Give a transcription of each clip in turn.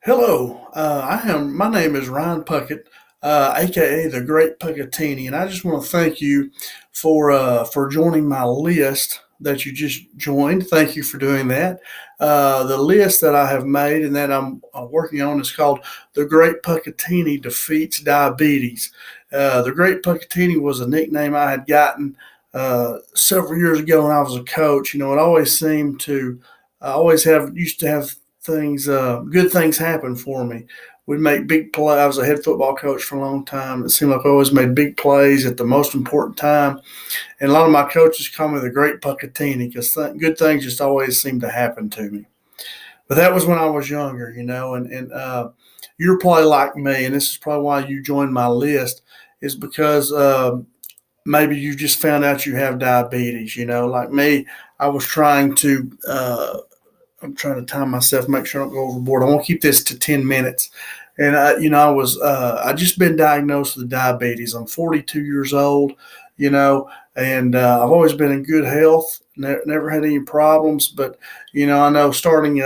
Hello, my name is Ryan Puckett, aka the Great Puckettini, and I just want to thank you for joining my list that you just joined. Thank you for doing that. The list that I have made and that I'm working on is called "The Great Puckettini Defeats Diabetes." The Great Puckettini was a nickname I had gotten several years ago when I was a coach. It always seemed to, I always have used to have good things happen for me. We'd make big plays. I was a head football coach for a long time. It seemed like I always made big plays at the most important time. And a lot of my coaches call me the Great Puckettini because good things just always seem to happen to me. But that was when I was younger, and you're probably like me, and this is probably why you joined my list, is because maybe you just found out you have diabetes. Like me, I was trying to I'm trying to time myself, make sure I don't go overboard. I want to keep this to 10 minutes. And I just been diagnosed with diabetes. I'm 42 years old, and I've always been in good health, never had any problems. But, I know starting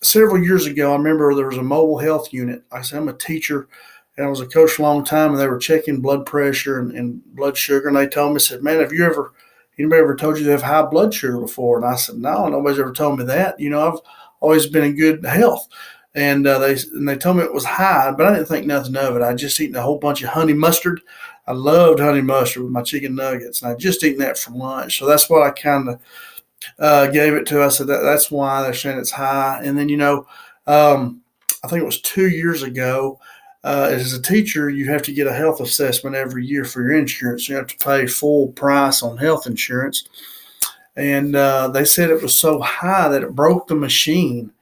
several years ago, I remember there was a mobile health unit. I said, I'm a teacher and I was a coach for a long time, and they were checking blood pressure and blood sugar. And they told me, said, man, anybody ever told you they have high blood sugar before? And I said, no, nobody's ever told me that. I've always been in good health. And they told me it was high, but I didn't think nothing of it. I just eaten a whole bunch of honey mustard. I loved honey mustard with my chicken nuggets, and I just eaten that for lunch. So that's what I kind of gave it to. I said that's why they're saying it's high. And then I think it was 2 years ago. As a teacher, you have to get a health assessment every year for your insurance. You have to pay full price on health insurance. And they said it was so high that it broke the machine.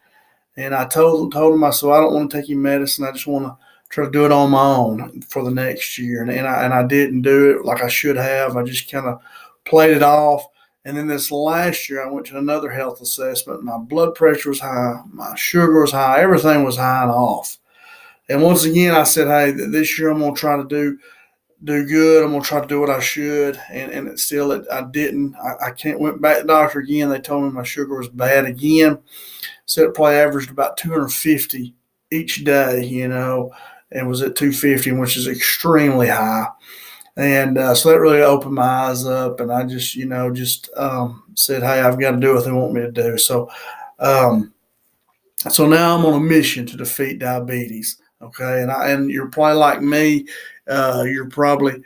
And I told them, I said, I don't want to take any medicine. I just want to try to do it on my own for the next year. And I didn't do it like I should have. I just kind of played it off. And then this last year, I went to another health assessment. My blood pressure was high, my sugar was high, everything was high and off. And once again, I said, hey, this year I'm going to try to do good. I'm going to try to do what I should. And I didn't. I can't went back to the doctor again. They told me my sugar was bad again. Said it probably averaged about 250 each day, and was at 250, which is extremely high. And so that really opened my eyes up. And I just said, hey, I've got to do what they want me to do. Um, so now I'm on a mission to defeat diabetes. Okay, and you're probably like me. You're probably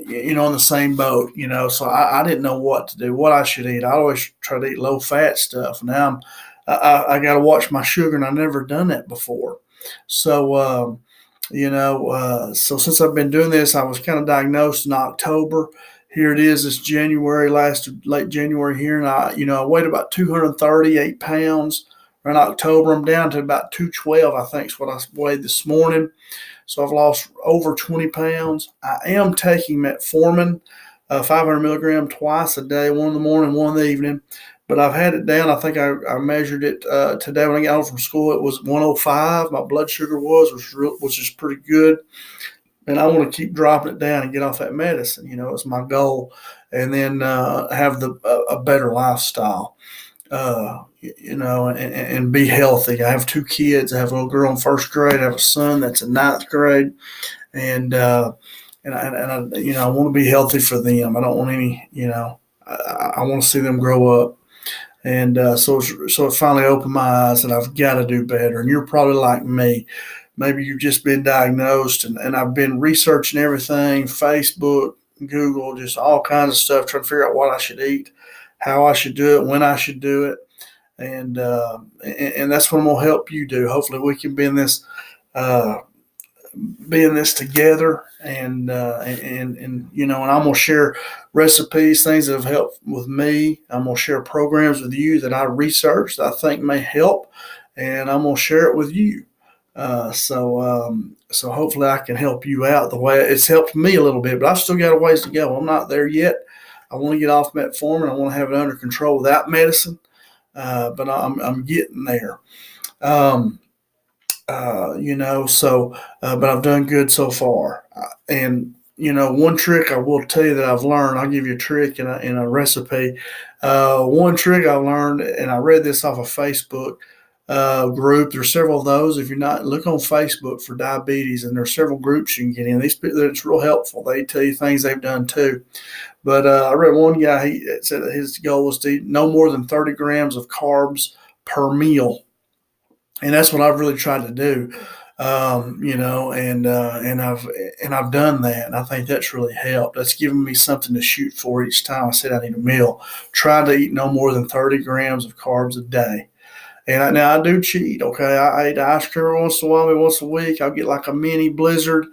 in the same boat. So I didn't know what to do, what I should eat. I always try to eat low fat stuff. Now I got to watch my sugar, and I've never done that before. So so since I've been doing this, I was kind of diagnosed in October. Here it is. It's January, late January here, and I weighed about 238 pounds. In October, I'm down to about 212, I think is what I weighed this morning. So I've lost over 20 pounds. I am taking metformin, 500 milligram twice a day, one in the morning, one in the evening. But I've had it down. I think I measured it today when I got home from school. It was 105. My blood sugar which is pretty good. And I want to keep dropping it down and get off that medicine. It's my goal. And then have a better lifestyle. And be healthy. I have two kids. I have a little girl in first grade. I have a son that's in ninth grade, and I want to be healthy for them. I don't want any. I want to see them grow up, and so it finally opened my eyes that I've got to do better. And you're probably like me. Maybe you've just been diagnosed, and I've been researching everything, Facebook, Google, just all kinds of stuff, trying to figure out what I should eat, how I should do it, when I should do it, and that's what I'm gonna help you do. Hopefully, we can uh, be in this together, and I'm gonna share recipes, things that have helped with me. I'm gonna share programs with you that I researched that I think may help, and I'm gonna share it with you. So hopefully I can help you out the way it's helped me a little bit, but I've still got a ways to go. I'm not there yet. I want to get off metformin. I want to have it under control without medicine, but I'm getting there. Um, but I've done good so far. And one trick I will tell you that I've learned. I'll give you a trick and a recipe. One trick I learned, and I read this off of Facebook. group. There's several of those. If you're not, look on Facebook for diabetes, and there's several groups you can get in. It's real helpful. They tell you things they've done too. But I read one guy, he said that his goal was to eat no more than 30 grams of carbs per meal. And that's what I've really tried to do. And I've done that, and I think that's really helped. That's given me something to shoot for each time I sit down and eat a meal. Try to eat no more than 30 grams of carbs a day. And now I do cheat. Okay, I eat ice cream every once in a while, maybe once a week. I'll get like a mini blizzard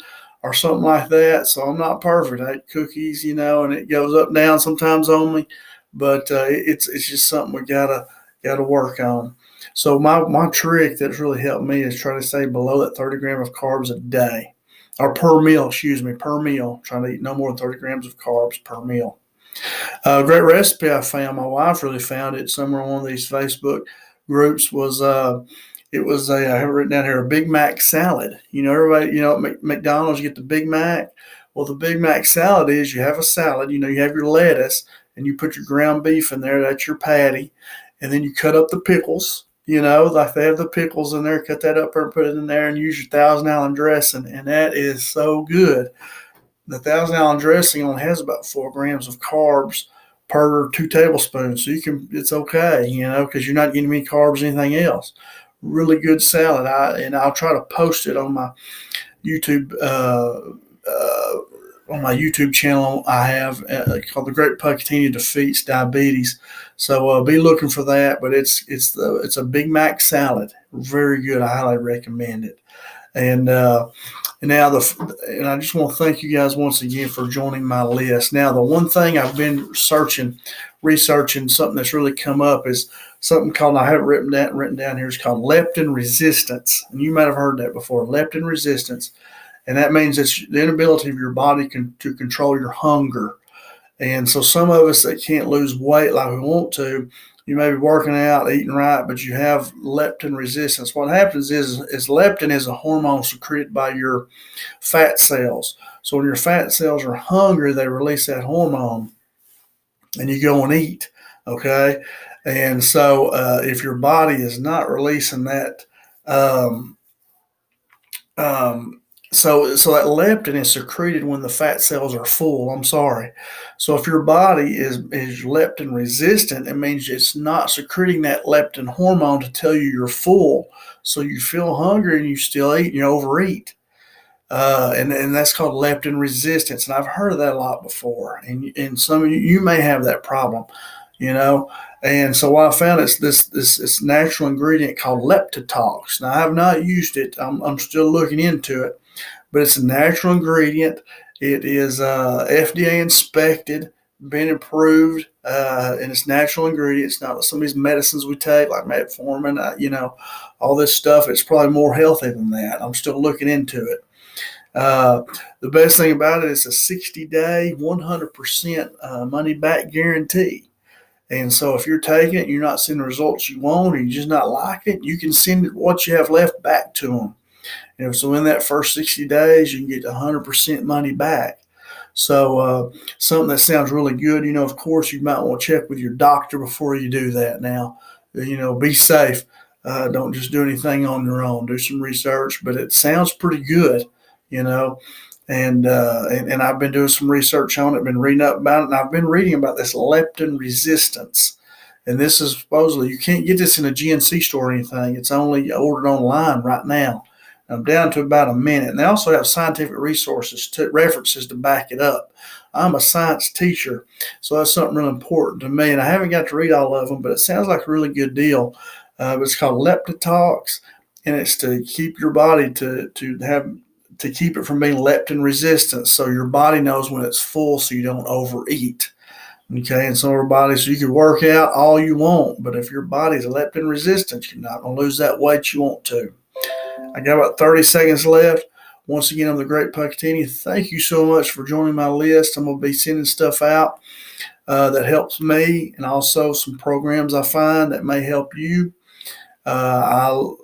or something like that. So I'm not perfect. I eat cookies, and it goes up and down sometimes on me, but it's just something we gotta work on. So my trick that's really helped me is try to stay below that 30 gram of carbs a day, or per meal. Excuse me, per meal. Trying to eat no more than 30 grams of carbs per meal. A great recipe I found. My wife really found it somewhere on one of these Facebook groups. I have it written down here, a Big Mac salad. Everybody, at McDonald's you get the Big Mac. Well, the Big Mac salad is you have a salad. You have your lettuce, and you put your ground beef in there. That's your patty, and then you cut up the pickles. Like they have the pickles in there. Cut that up and put it in there, and use your Thousand Island dressing, and that is so good. The Thousand Island dressing only has about 4 grams of carbs per 2 tablespoons, so it's okay, because you're not getting any carbs or anything else. Really good salad. I'll try to post it on my YouTube channel I have called The Great Puckettini Defeats Diabetes. So be looking for that. But it's a Big Mac salad, very good. I highly recommend it. And now I just want to thank you guys once again for joining my list. Now, the one thing I've been researching, something that's really come up is something called, I have it written down here, it's called leptin resistance. And you might have heard that before, leptin resistance. And that means it's the inability of your body to control your hunger. And so some of us that can't lose weight like we want to, you may be working out, eating right, but you have leptin resistance. What happens is leptin is a hormone secreted by your fat cells. So when your fat cells are hungry, they release that hormone, and you go and eat. Okay, and so if your body is not releasing that, so that leptin is secreted when the fat cells are full. I'm sorry. So if your body is leptin resistant, it means it's not secreting that leptin hormone to tell you you're full. So you feel hungry and you still eat and you overeat. And that's called leptin resistance. And I've heard of that a lot before. And some of you may have that problem, And so what I found is this natural ingredient called Leptitox. Now I have not used it. I'm still looking into it, but it's a natural ingredient. It is FDA inspected, been approved, and it's natural ingredients. Not some of these medicines we take, like metformin, all this stuff. It's probably more healthy than that. I'm still looking into it. The best thing about it is a 60-day, 100% money back guarantee. And so if you're taking it, you're not seeing the results you want, or you're just not liking it, you can send what you have left back to them. So in that first 60 days, you can get 100% money back. So something that sounds really good. Of course, you might want to check with your doctor before you do that. Now, be safe. Don't just do anything on your own. Do some research, but it sounds pretty good, And I've been doing some research on it, been reading up about it, and I've been reading about this leptin resistance. And this is supposedly, you can't get this in a GNC store or anything. It's only ordered online right now. I'm down to about a minute. And they also have scientific references to back it up. I'm a science teacher, so that's something really important to me. And I haven't got to read all of them, but it sounds like a really good deal. But it's called Leptitox, and it's to keep your body to keep it from being leptin resistant, so your body knows when it's full, so you don't overeat. Okay, and so you can work out all you want, but if your body's leptin resistant, you're not going to lose that weight you want to. I got about 30 seconds left. Once again, I'm the Great Puckettini. Thank you so much for joining my list. I'm going to be sending stuff out that helps me, and also some programs I find that may help you. So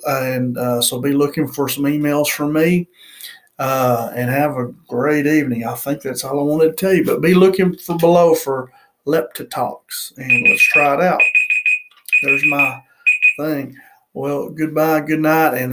be looking for some emails from me. And have a great evening. I think that's all I wanted to tell you. But be looking below for Leptitox, and let's try it out. There's my thing. Well, goodbye, good night, and